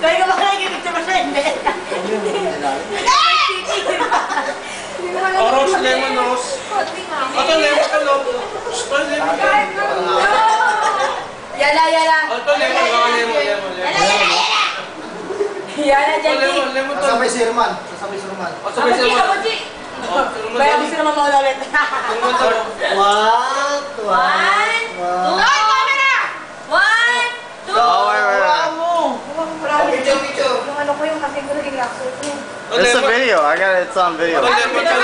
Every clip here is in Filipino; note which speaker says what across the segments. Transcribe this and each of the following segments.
Speaker 1: Kaya ka ba nakikita mo siya? Hindi.
Speaker 2: Orange, lemon, rose. Ito, lemon, ito. Ito, lemon.
Speaker 1: Yala, yala.
Speaker 2: Ito, lemon, lemon.
Speaker 1: Yala, dyan, G.
Speaker 2: Lemon, ito.
Speaker 3: Sasabay si Roman. Sasabay si Roman.
Speaker 2: Sasabay si Roman.
Speaker 1: Kaya gusto naman mawala ulit.
Speaker 3: One, two.
Speaker 1: Camera! 1, 2.
Speaker 3: Picture.
Speaker 1: Yung ano ko yung kasi ko naging lakso ko.
Speaker 4: It's a video. I got it. It's on video.
Speaker 2: Ito, lemon, ito.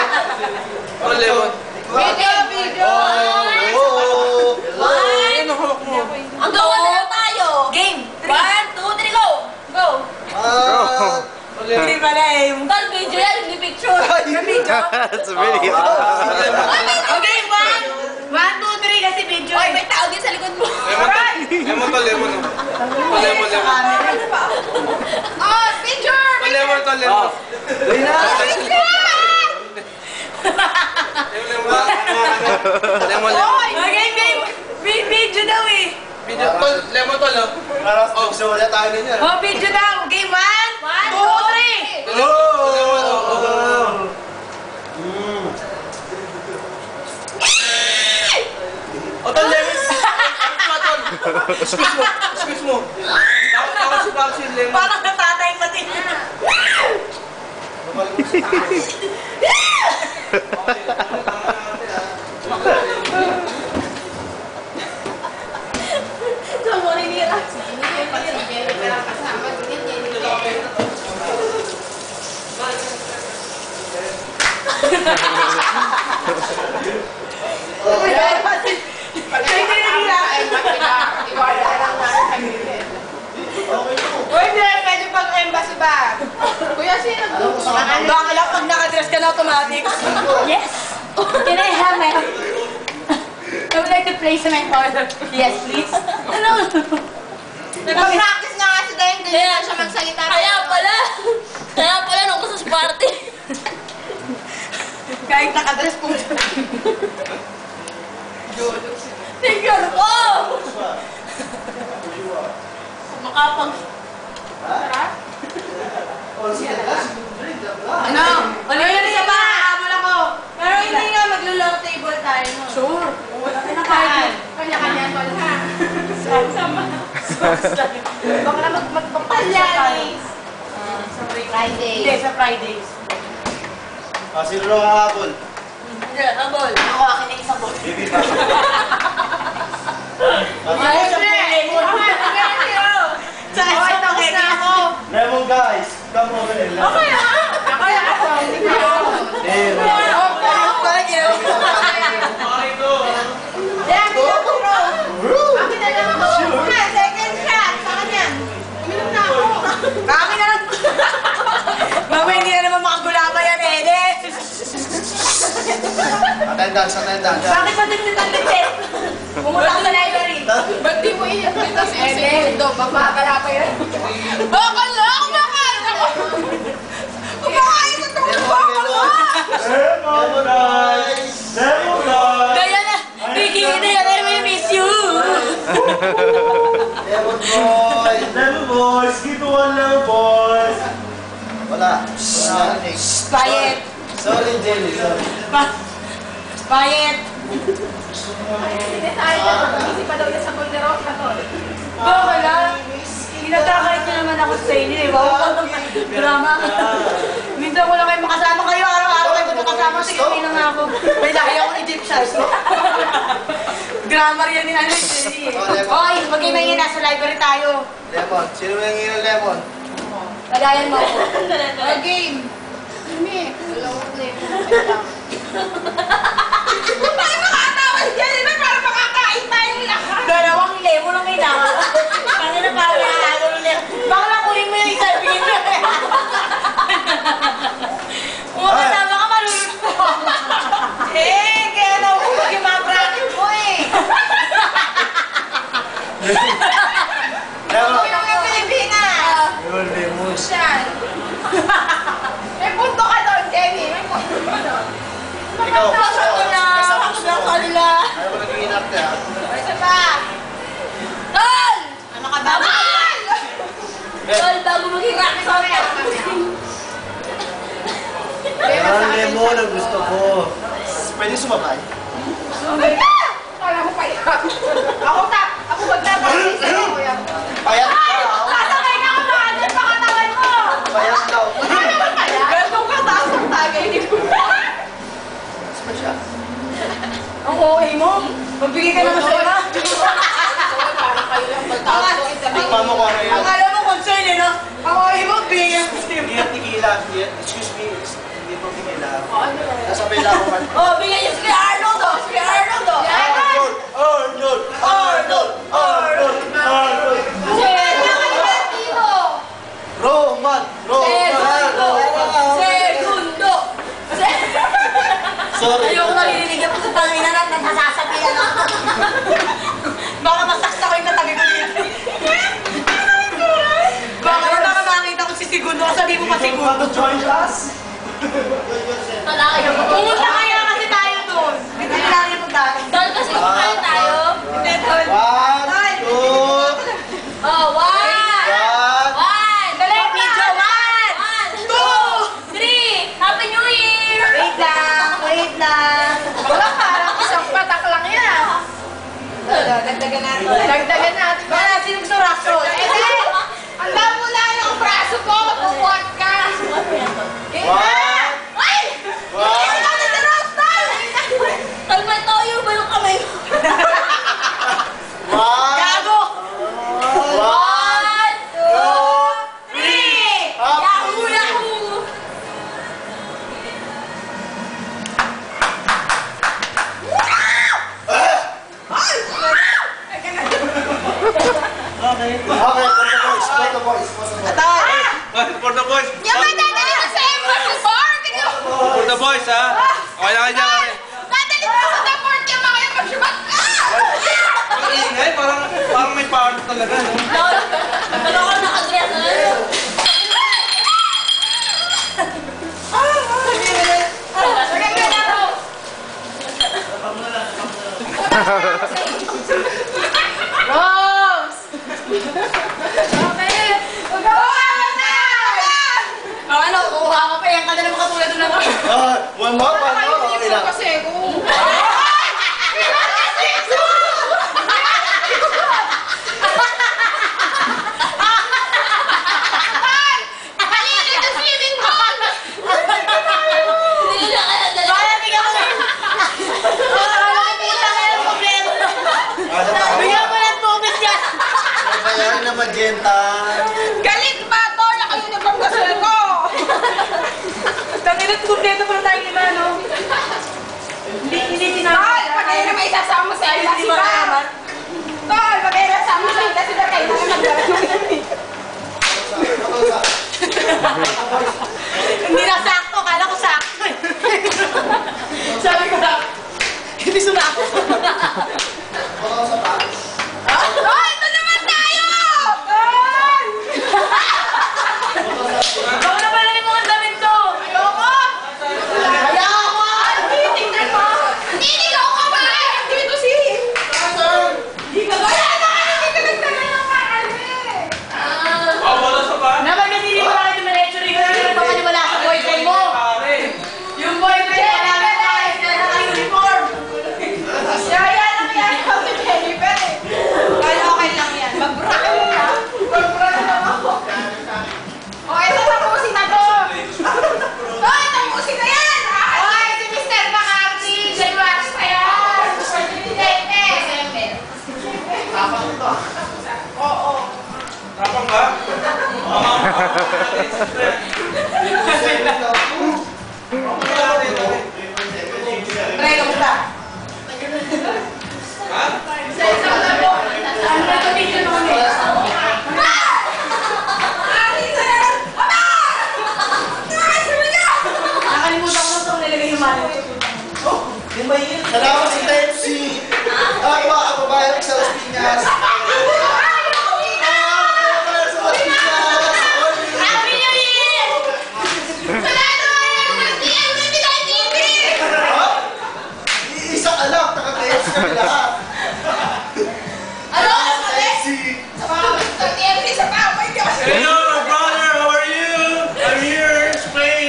Speaker 2: Ito, lemon.
Speaker 1: Video!
Speaker 2: Ano hawak mo?
Speaker 1: Ang gawa na lang tayo! Game! 1, 2, 3, go! Go! Hindi pala eh. Tal, video yan, hindi picture. Video?
Speaker 4: It's a video.
Speaker 1: Okay, 1, 2, 3 kasi video. Ay, may tao din sa likod mo.
Speaker 2: Lemon to, lemon. Lemon, lemon.
Speaker 1: Oh, picture!
Speaker 2: Lemon to, lemon. Lemon, lemon.
Speaker 1: Okay, game! Video daw eh.
Speaker 2: Video to, lemon to, lemon.
Speaker 3: Para sa wala tayo ninyo.
Speaker 1: Oh, video daw. Game 1, 2, 3.
Speaker 2: Ito, lemon. Squeeze mo. Tapos si Papsi, lemon.
Speaker 1: Parang natatay pati. Pwede pag embassy ba? Kuya, sino nagtuto? Baka lang pag nakadress ka na automatic. Yes! Can I have my... I would like to place my order. Yes, please. Ano? Nag-practice na nga si Dayan, hindi na siya magsalita. Kaya pala nung gusto sa party. Kahit nakadress po siya. Figure ko! Makapag... Ano? Ano yun siya ba? Habol ako. Pero hindi nga maglo-long table tayo. Sure. Kanya-kanya tol ha. Sama. Baka na magpapalyanis. Sa Fridays. Hindi, sa Fridays.
Speaker 3: Sino lang ang habol?
Speaker 1: Hindi, habol. Ako akin na isang bol.
Speaker 3: Baby pa. Lemon guys, come over here.
Speaker 1: Okay ha?
Speaker 3: Attendance.
Speaker 1: Bakit ba dito? Pumunta ka sa library.
Speaker 5: Ba't di mo iyak dito si Segundo? Mapapala pa yan.
Speaker 1: Bakal na! Kumakain ako! Kumakain sa tulog! Bakal na!
Speaker 3: Lemon guys! Lemon guys!
Speaker 1: Kaya na! Bigyan na yan! I will miss you!
Speaker 3: Lemon boys! Lemon boys! Give me one lemon boys! Wala.
Speaker 1: Quiet!
Speaker 3: Sorry, Jelly. Sorry.
Speaker 1: Quiet!
Speaker 5: Hindi tayo na. Mag-isip pa daw niya sa Golderosa to.
Speaker 1: Bakal na! Pinagkakait niyo naman ako sa inyo eh. Bawal ko ng drama. Minsan ko lang kayo makasama kayo. Araw-araw kayo magkakasama. Sige, hindi na nga ako. May lahi ako Egyptians. Grammar yan ni Alex. Oy, mag-imay nga nasa library tayo.
Speaker 3: Lemon. Sino may nangyay ng lemon?
Speaker 1: Pagayan mo ako.
Speaker 5: Game. Hindi. Dalawang lemon.
Speaker 1: Bakit makatawa si Jennifer para makakain tayong lahat? Dalawang lemon ang kailangan. Kasi na parang nakahalo ng lemon. Baka nakunin mo yung isa. Bigyan mo. Kung makasama ka, malulot mo. Kaya na ako mag-imabranin mo eh.
Speaker 3: Lemon.
Speaker 1: Yung Pilipinas.
Speaker 3: Lemon.
Speaker 1: Siyan. May punto ka doon, Jenny. May punto ka doon.
Speaker 3: Ikaw.
Speaker 1: Pasok ko na. Pasok na sa kanila.
Speaker 3: Ayaw ko nag-iinarte ha.
Speaker 1: Isa pa. Tol! Ano ka ba? Tol! Tol, bago maging rock song.
Speaker 3: Ang lemon ang gusto ko. Pwede sumabay?
Speaker 5: Kala mo payat. Ako magtatanong sa'yo, kuya.
Speaker 3: Payat daw.
Speaker 5: Sasabay na ako na andun pa katawan mo.
Speaker 3: Payat daw.
Speaker 5: Ano naman payat? Ganun ka taas ang tagay ni kuya.
Speaker 3: Mas pa siya.
Speaker 1: Ang okay mo. Magbigay ka naman sa'yo, ha?
Speaker 5: Parang kayo lang magtawag ko.
Speaker 3: Tikman mo kung ano yun.
Speaker 1: Ang alam mo, concern eh, no? Ang okay mo, bigay ka sa'yo.
Speaker 3: Hindi yan tequila. Excuse me. Hindi po tequila.
Speaker 5: Ano yun?
Speaker 3: Nasabay lang ako man.
Speaker 1: Oh, bigay niyo si Kuya Arnold, oh. Si Kuya Arnold, oh.
Speaker 3: Arnold! Arnold! Arnold! Arnold! Arnold! Roman!
Speaker 1: Segundo! Segundo!
Speaker 3: Sorry.
Speaker 1: Ayoko maririnig ako sa pangina na nasasabihan ako. Baka masakta ko yung katabi ko dito. Baka makita ko si Segundo, sabi mo pa
Speaker 3: You want
Speaker 1: Segundo.
Speaker 3: to join us?
Speaker 1: Pumunta kaya kasi tayo doon. Hindi na namin yung pagkakas. Doon kasi kumain tayo. Hindi, doon.
Speaker 3: 1, 2,
Speaker 1: Oh, one!
Speaker 3: 1.
Speaker 1: One! Dali, video! 1, 2, 3! Happy New Year! Wait lang, wait lang.
Speaker 5: Wala, parang isang patak lang yan.
Speaker 1: Dagdagan natin.
Speaker 5: Dagdagan natin.
Speaker 1: Wala, sino gusto raso?
Speaker 5: Ang damo na yung braso ko, magpupuwag ka.
Speaker 3: One.
Speaker 1: Ay!
Speaker 3: One.
Speaker 1: Hindi ka na si Rostal! Talmay toyo ba yung kamay mo? Gago! 1, 2, 3! Yahoo! Yahoo!
Speaker 3: Okay, for the boys.
Speaker 1: Atay!
Speaker 2: For the boys.
Speaker 5: Yung may dadali ko sa Embassy Bar.
Speaker 2: For the boys, ha? Okay lang dyan, kami.
Speaker 5: Dadali ko sa support yung mga yung pag-shubat.
Speaker 2: Ang ingay, parang may power talaga, no?
Speaker 1: Dalawa ka nakadress na yun. Rose! Ano, kuha ka pa yan. Kada naman katulad doon naman.
Speaker 3: One more. Okay lang.
Speaker 5: Kasi kung...
Speaker 1: Hindi na kaya dalawa. Kaya bigyan ko na. Puta ka ng problema. Bigyan mo ng tubig yan.
Speaker 3: Bayarin na magenta.
Speaker 5: Galit ba to? Naka-uniform kasi ko.
Speaker 1: Tanginat kumpleto pa tayo lima, no? Hindi
Speaker 5: Tol, pag kayo na may sasama sa Embassy Bar. Tol, pag kayo nasama sa Embassy Bar, kayo na nag-graduate.
Speaker 1: Hindi na sakto, kala ko sakto eh. Sabi ko na, hindi sumakto.
Speaker 5: Tol, ito naman tayo! Tol!
Speaker 1: Baka na pala yung mga damit to.
Speaker 5: Ayoko!
Speaker 1: Ayoko!
Speaker 5: Tingnan mo! Ninigaw ka ba? Dito si... Hindi ka ba? Wala na! Hindi ka nagtagal ng makalmi!
Speaker 2: Wala sa ba?
Speaker 1: Naman kasi hindi mo bakit dumiretso rin. Hindi mo wala sa boyfriend mo. Yung boyfriend mo namin kahit na naka-uniform.
Speaker 5: Yaya lang yan ako si Jennifer eh. Kaya okay lang yan. Mag-bra ka muna. Mag-bra na lang ako. O, ito tapusin na to. Hoy, tapusin na yan! Hoy, si Mr. McCarthy. January pa yan. December. Oo.
Speaker 2: Tapang ba?
Speaker 1: Pre, kamusta?
Speaker 2: Ha?
Speaker 1: Ano na ito video naman eh? Nakalimutan ko na ito nilagay yung mali.
Speaker 3: Salamat sa Pepsi. Mga kababayan sa Las Piñas.
Speaker 1: Happy New Year!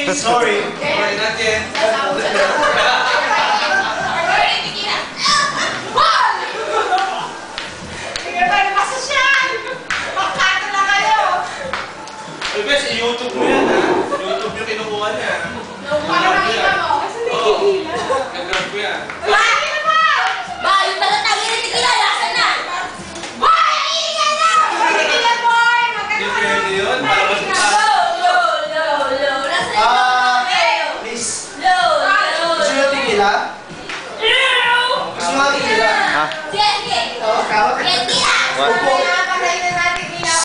Speaker 3: Sorry.
Speaker 2: Sorry, not yet.
Speaker 5: Sige pa, masosyal! Magkato na kayo!
Speaker 2: Ay, guys, i-YouTube mo yan, ha? YouTube yung kinukuha niya.
Speaker 5: Para makita mo.
Speaker 2: Oo. Nag-grab ko yan.
Speaker 5: Wala